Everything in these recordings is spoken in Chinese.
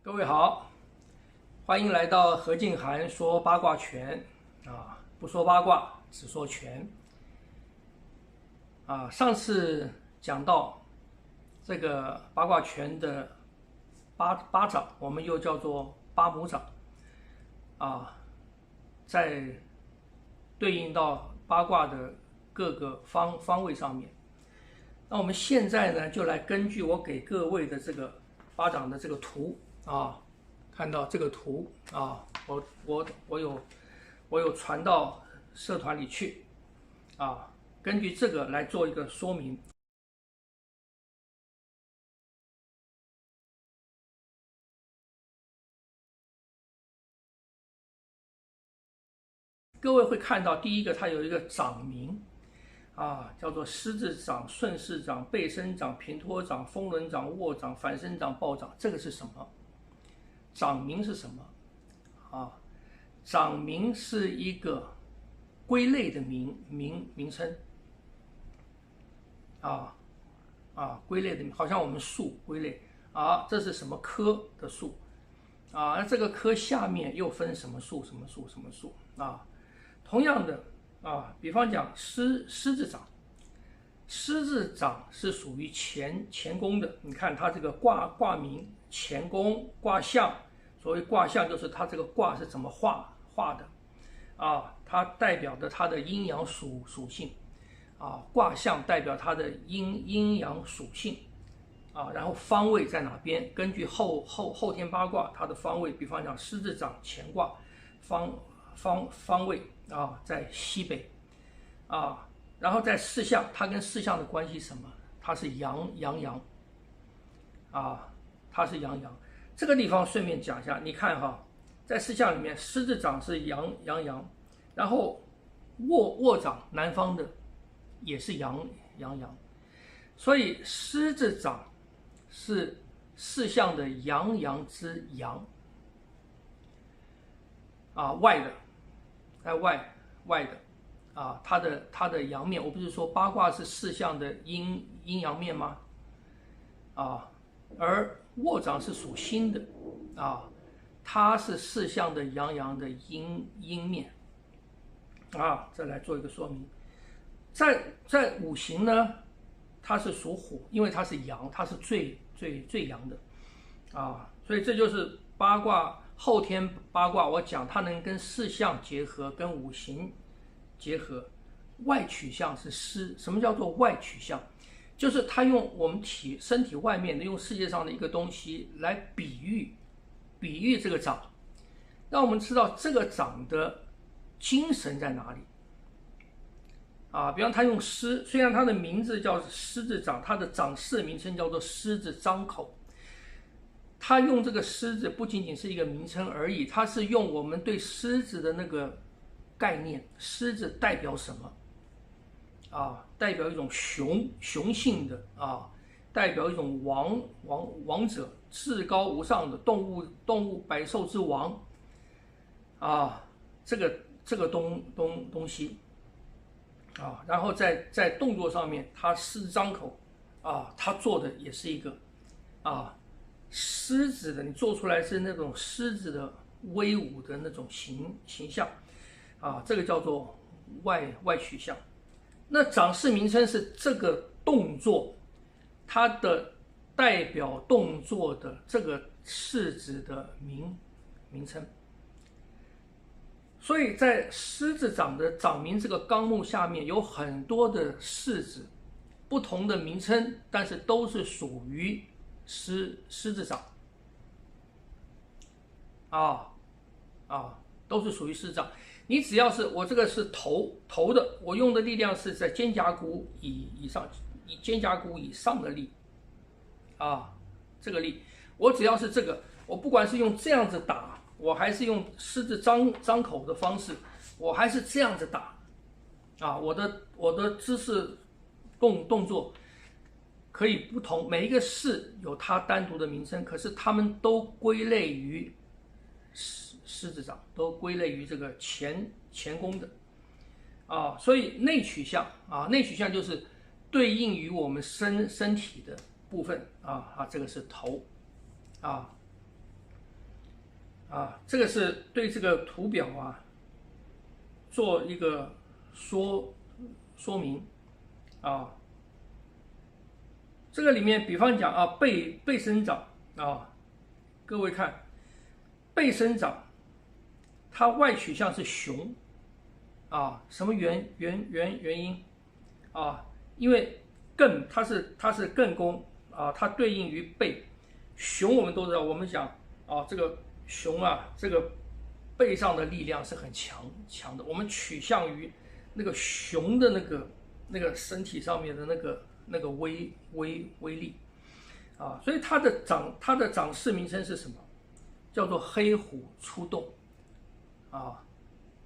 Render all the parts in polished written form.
各位好，欢迎来到何静涵说八卦拳不说八卦，只说拳上次讲到这个八卦拳的八掌，我们又叫做八母掌在对应到八卦的各个方位上面。那我们现在呢，就来根据我给各位的这个八掌的这个图看到这个图我有传到社团里去根据这个来做一个说明。各位会看到，第一个它有一个掌名叫做狮子掌、顺势掌、背身掌、平托掌、风轮掌、握掌、反身掌、抱掌。这个是什么？掌名是什么？掌名是一个归类的名称归类的名，好像我们树归类这是什么科的树那这个科下面又分什么树什么树什么树同样的比方讲狮子掌，狮子掌是属于乾宫的。你看它这个卦名乾宫卦象，所谓卦象就是它这个卦是怎么画的它代表的它的阴阳属性卦象代表它的阴阳属性然后方位在哪边？根据后天八卦它的方位，比方讲狮子掌乾卦方位在西北然后在四象，它跟四象的关系是什么？它是阳它是阳。这个地方顺便讲一下，你看在四象里面，狮子掌是阳，然后握掌南方的也是阳，所以狮子掌是四象的阳之阳外的，在外的它的阳面。我不是说八卦是四象的阴阳面吗？而握掌是属心的它是四象的阳的阴面再来做一个说明。在五行呢，它是属火，因为它是阳，它是最阳的所以这就是八卦后天八卦，我讲它能跟四象结合，跟五行结合。外取象是狮。什么叫做外取象？就是它用我们身体外面的，用世界上的一个东西来比喻这个掌，让我们知道这个掌的精神在哪里比方他用狮，虽然它的名字叫狮子掌，它的掌势名称叫做狮子张口。他用这个狮子不仅仅是一个名称而已，它是用我们对狮子的那个概念，狮子代表什么代表一种雄性的代表一种王者，至高无上的动物百兽之王这个东西然后在动作上面，他狮子张口他做的也是一个狮子的，你做出来是那种狮子的威武的那种形象这个叫做外取象。那掌势名称是这个动作，它的代表动作的这个式子的名称。所以在狮子掌的掌名这个纲目下面有很多的式子，不同的名称，但是都是属于狮子掌都是属于狮子掌。你只要是我这个是头的，我用的力量是在肩胛骨以上，肩胛骨以上的力这个力，我只要是这个，我不管是用这样子打，我还是用狮子张口的方式，我还是这样子打我的姿势动作可以不同，每一个式有它单独的名称，可是它们都归类于狮子掌，都归类于这个乾宫的所以内取象内取象就是对应于我们身体的部分这个是头这个是对这个图表做一个说明这个里面，比方讲背生长各位看背生长，它外取向是熊什么原因因为艮它是艮宫它对应于背，熊我们都知道，我们讲这个熊这个背上的力量是很强的，我们取向于那个熊的那个身体上面的那个威力所以它的长势名称是什么？叫做黑虎出洞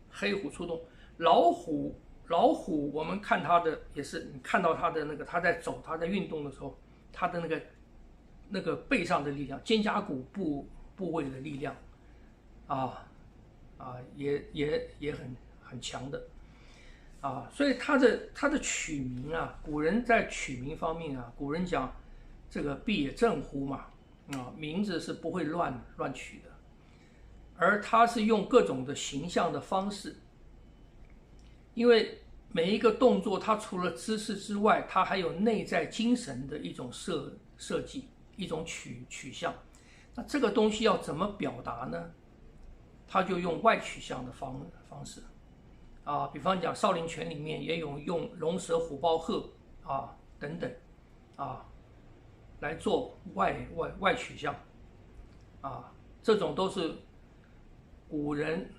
黑虎出洞。老虎我们看它的也是，你看到它的它在走，它在运动的时候，它的那个背上的力量，肩胛骨部位的力量也很强的所以它的取名古人在取名方面古人讲这个必也正乎嘛名字是不会乱取的，而它是用各种的形象的方式，因为每一个动作它除了姿势之外，它还有内在精神的一种设计，一种取向。那这个东西要怎么表达呢？他就用外取向的方式比方讲少林拳里面也有用龙蛇虎豹鹤等等来做外取向这种都是古人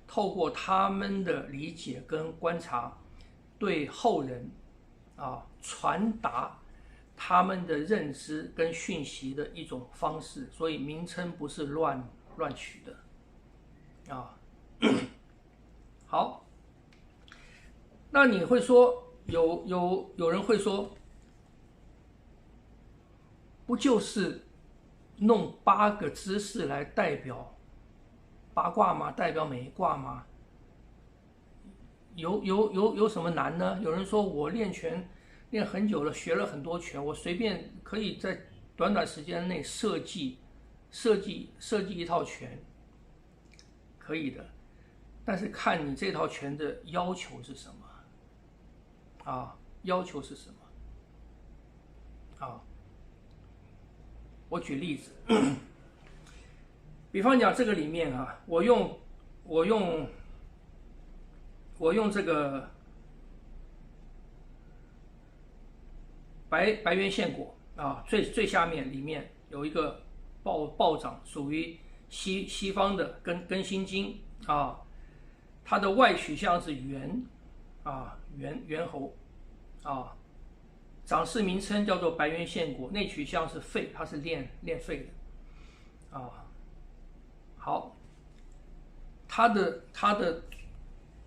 透过他们的理解跟观察，对后人传达他们的认知跟讯息的一种方式，所以名称不是乱取的好，那你会说有人会说，不就是弄8个姿势来代表八卦吗？代表每一卦吗？有什么难呢？有人说我练拳练很久了，学了很多拳，我随便可以在短时间内设计一套拳，可以的，但是看你这套拳的要求是什么要求是什么我举例子比方讲这个里面我用这个白猿献果最下面里面有一个暴掌，属于西方的根心经它的外取向是猿猴掌势名称叫做白猿献果，内取向是肺，它是练肺的好，它的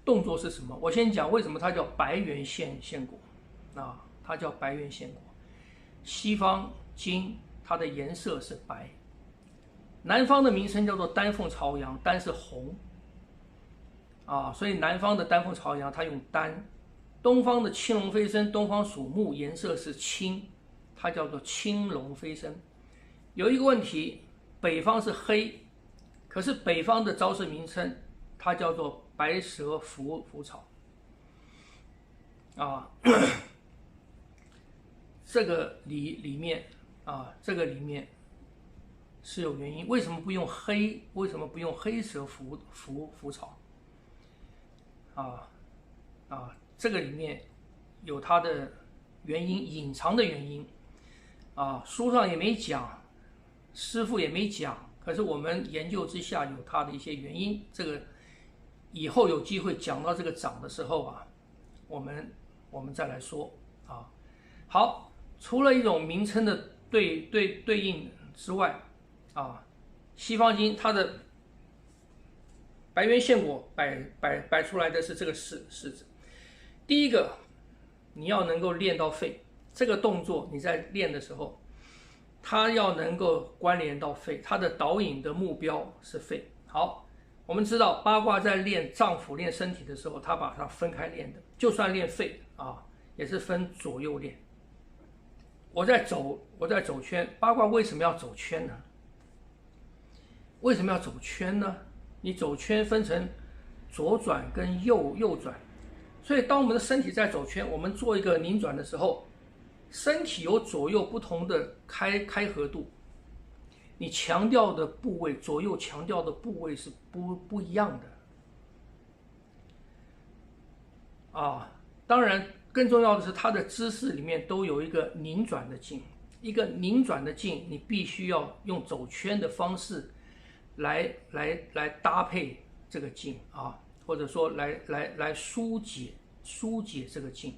动作是什么？我先讲为什么它叫白猿献果它叫白猿献果。西方经它的颜色是白，南方的名称叫做丹凤朝阳，丹是红所以南方的丹凤朝阳它用丹。东方的青龙飞升，东方属木，颜色是青，它叫做青龙飞升。有一个问题，北方是黑，可是北方的招式名称它叫做白蛇伏草这个里面这个里面是有原因，为什么不用黑？为什么不用黑蛇伏草这个里面有它的原因，隐藏的原因书上也没讲，师父也没讲，可是我们研究之下有它的一些原因。这个以后有机会讲到这个掌的时候我们再来说好，除了一种名称的对应之外西方经它的白猿献果摆出来的是这个式子。第一个，你要能够练到肺，这个动作你在练的时候，它要能够关联到肺，它的导引的目标是肺。好，我们知道八卦在练脏腑、练身体的时候，它把它分开练的，就算练肺也是分左右练。我在走圈，八卦为什么要走圈呢？为什么要走圈呢？你走圈分成左转跟右转，所以当我们的身体在走圈，我们做一个拧转的时候，身体有左右不同的开合度，你强调的部位，左右强调的部位是不一样的啊。当然，更重要的是它的姿势里面都有一个拧转的劲，一个拧转的劲，你必须要用走圈的方式来搭配这个劲啊，或者说来疏解这个劲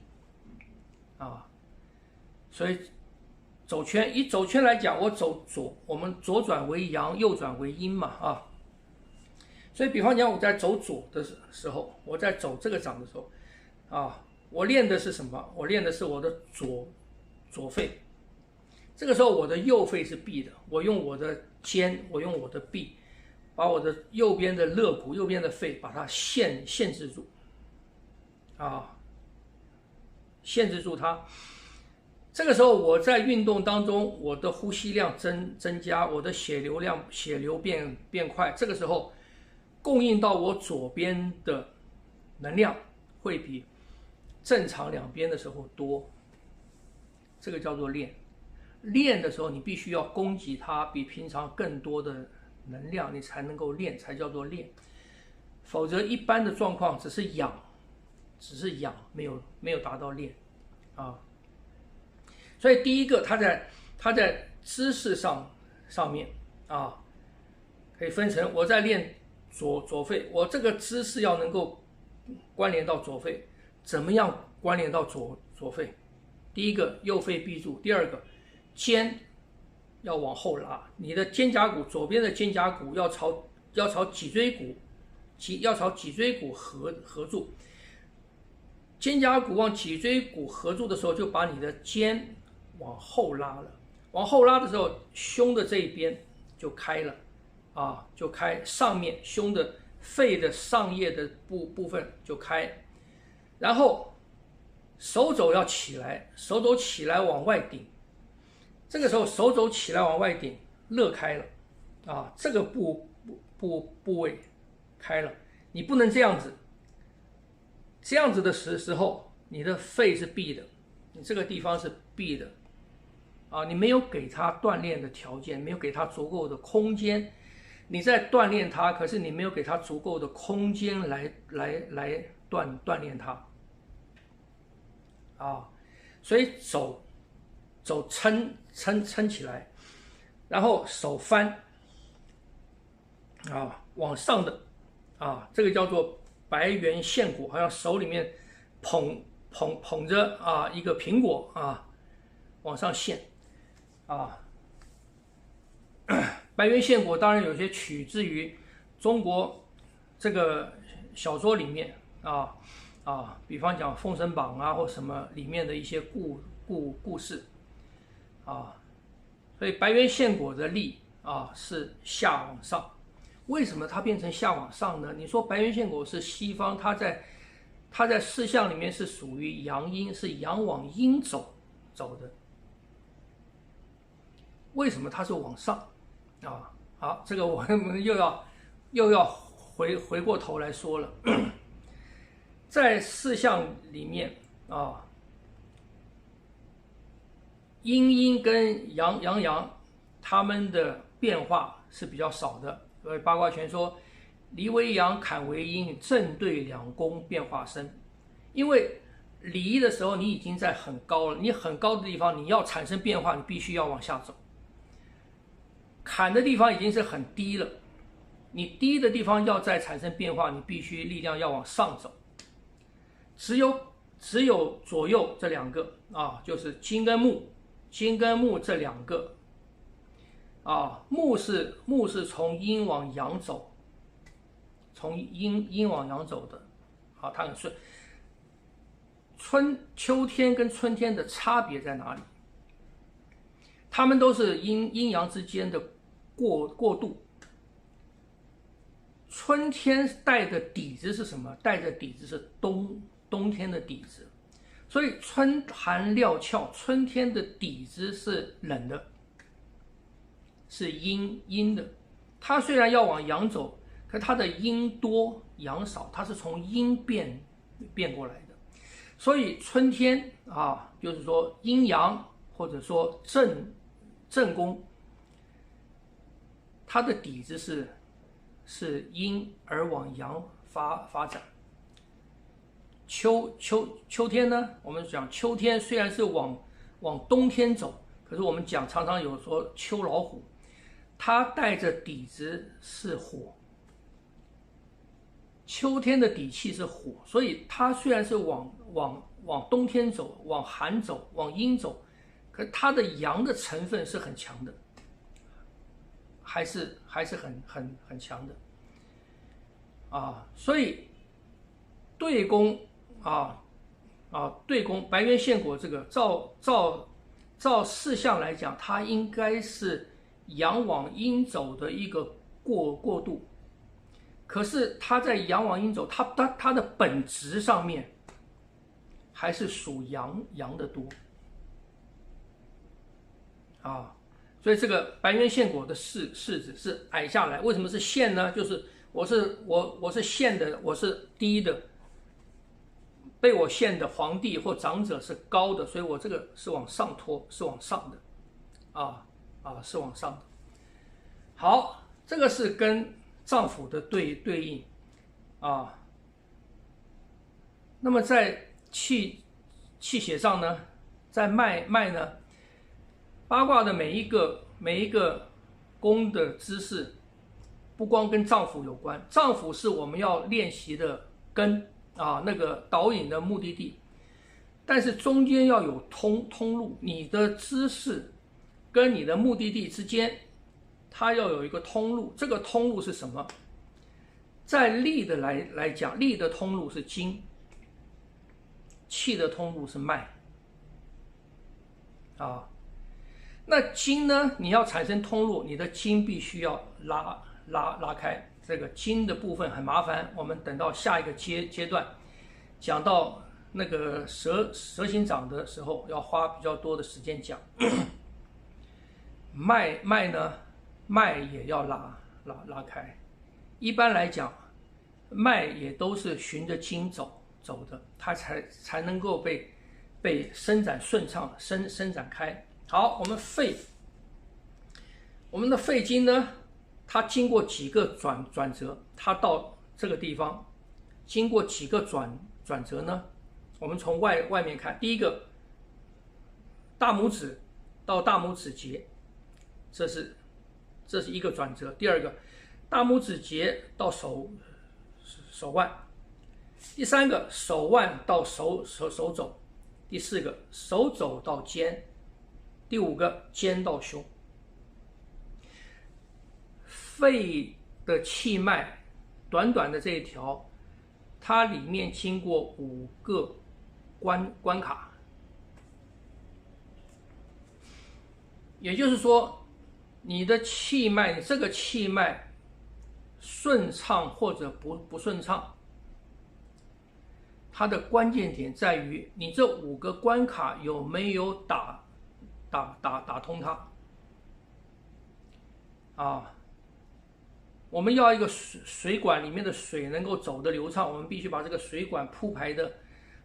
啊。所以以走圈来讲，我走左，我们左转为阳，右转为阴嘛啊。所以比方讲我在走左的时候，我在走这个掌的时候啊，我练的是什么？我练的是我的左肺。这个时候我的右肺是闭的，我用我的肩，我用我的臂，把我的右边的肋骨、右边的肺把它限制住啊，限制住它。这个时候我在运动当中，我的呼吸量增加，我的血流变快。这个时候供应到我左边的能量会比正常两边的时候多，这个叫做练。练的时候你必须要供给它比平常更多的能量，你才能够练，才叫做练。否则一般的状况只是养，没有达到练啊。所以第一个，它在姿势上面啊，可以分成我在练左肺，我这个姿势要能够关联到左肺，怎么样关联到左肺？第一个右肺闭住，第二个肩要往后拉，你的肩胛骨左边的肩胛骨要朝脊椎骨合住，肩胛骨往脊椎骨合住的时候，就把你的肩往后拉了，往后拉的时候，胸的这一边就开了啊，就开，上面胸的肺的上叶的部分就开，然后手肘要起来，手肘起来往外顶，这个时候手肘起来往外顶，肋开了啊，这个部位开了，你不能这样子，这样子的时候，你的肺是闭的，你这个地方是闭的。啊，你没有给他锻炼的条件，没有给他足够的空间，你在锻炼他，可是你没有给他足够的空间来锻炼他，啊，所以手撑起来，然后手翻，啊，往上的，啊，这个叫做白圆线骨，好像手里面捧着啊一个苹果啊，往上献。啊，白圆线骨当然有些取自于中国这个小说里面比方讲《封神榜》啊或什么里面的一些故事啊，所以白圆线骨的力啊是下往上。为什么它变成下往上呢？你说白圆线骨是西方，它在四象里面是属于阳阴，是阳往阴走的。为什么它是往上啊？好，这个我们又要回过头来说了，在四象里面啊，阴跟阳，它们的变化是比较少的。所以八卦拳说，离为阳，坎为阴，正对两宫变化深。因为离的时候你已经在很高了，你很高的地方你要产生变化，你必须要往下走。坎的地方已经是很低了，你低的地方要再产生变化，你必须力量要往上走。只有左右这两个啊，就是金跟木这两个啊，木是从阴往阳走，从阴往阳走的，好，它很顺。秋天跟春天的差别在哪里？它们都是阴阳之间的过渡。春天带的底子是什么？带的底子是冬天的底子，所以春寒料峭，春天的底子是冷的，是阴的，它虽然要往阳走，可它的阴多阳少，它是从阴变过来的。所以春天啊，就是说阴阳或者说正宫，它的底子是阴而往阳发展。秋天呢，我们讲秋天虽然是往冬天走，可是我们常常有说秋老虎，它带着底子是火，秋天的底气是火，所以它虽然是往冬天走，往寒走，往阴走，可它的阳的成分是很强的，还是很强的啊。所以对宫对宫白渊献果这个照四象来讲，它应该是阳往阴走的一个过渡，可是它在阳往阴走，它的本质上面还是属阳的多啊。所以这个白渊献果的柿子是矮下来，为什么是献呢？就是我是献的，我是低的。被我献的皇帝或长者是高的，所以我这个是往上拖，是往上的，是往上的。好，这个是跟脏腑的对应啊。那么在气血上呢，在脉呢，八卦的每一个宫的姿势，不光跟脏腑有关，脏腑是我们要练习的根。那个导引的目的地，但是中间要有通路，你的姿势跟你的目的地之间，它要有一个通路。这个通路是什么？在力的来讲，力的通路是经，气的通路是脉啊。那经呢？你要产生通路，你的经必须要拉开。这个经的部分很麻烦，我们等到下一个阶段讲到那个蛇形掌的时候，要花比较多的时间讲。脉呢，脉也要拉开。一般来讲，脉也都是循着经走的，它才能够被伸展顺畅，伸展开。好，我们的肺经呢？它经过几个转折，它到这个地方，经过几个转折呢？我们从外面看，第一个，大拇指到大拇指节，这是一个转折。第二个，大拇指节到手腕；第三个，手腕到手肘；第四个，手肘到肩；第五个，肩到胸。肺的气脉，短短的这一条，它里面经过5个关卡，也就是说，你的气脉，这个气脉顺畅或者不顺畅，它的关键点在于你这5个关卡有没有打通它啊。我们要一个水管里面的水能够走得流畅，我们必须把这个水管铺排的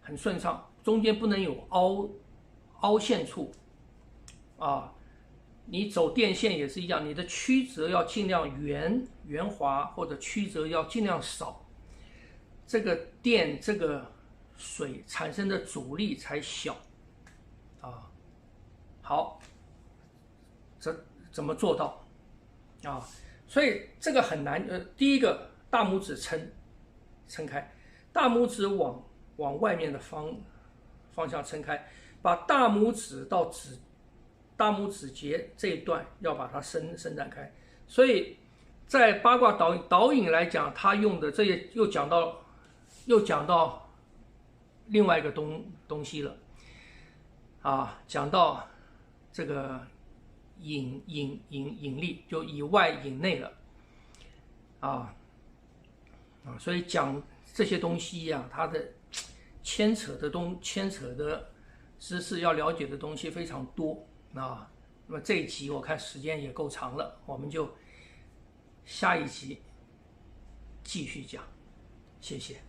很顺畅，中间不能有凹陷处啊。你走电线也是一样，你的曲折要尽量圆滑，或者曲折要尽量少，这个电这个水产生的阻力才小啊。好，这怎么做到啊？所以这个很难。第一个，大拇指撑开，大拇指往外面的方向撑开，把大拇指到大拇指节这一段要把它伸展开。所以在八卦导引来讲，它用的这也又讲到另外一个东西了啊，讲到这个引力，就以外引内了所以讲这些东西呀，它的牵扯的知识要了解的东西非常多啊。那么这一集我看时间也够长了，我们就下一集继续讲，谢谢。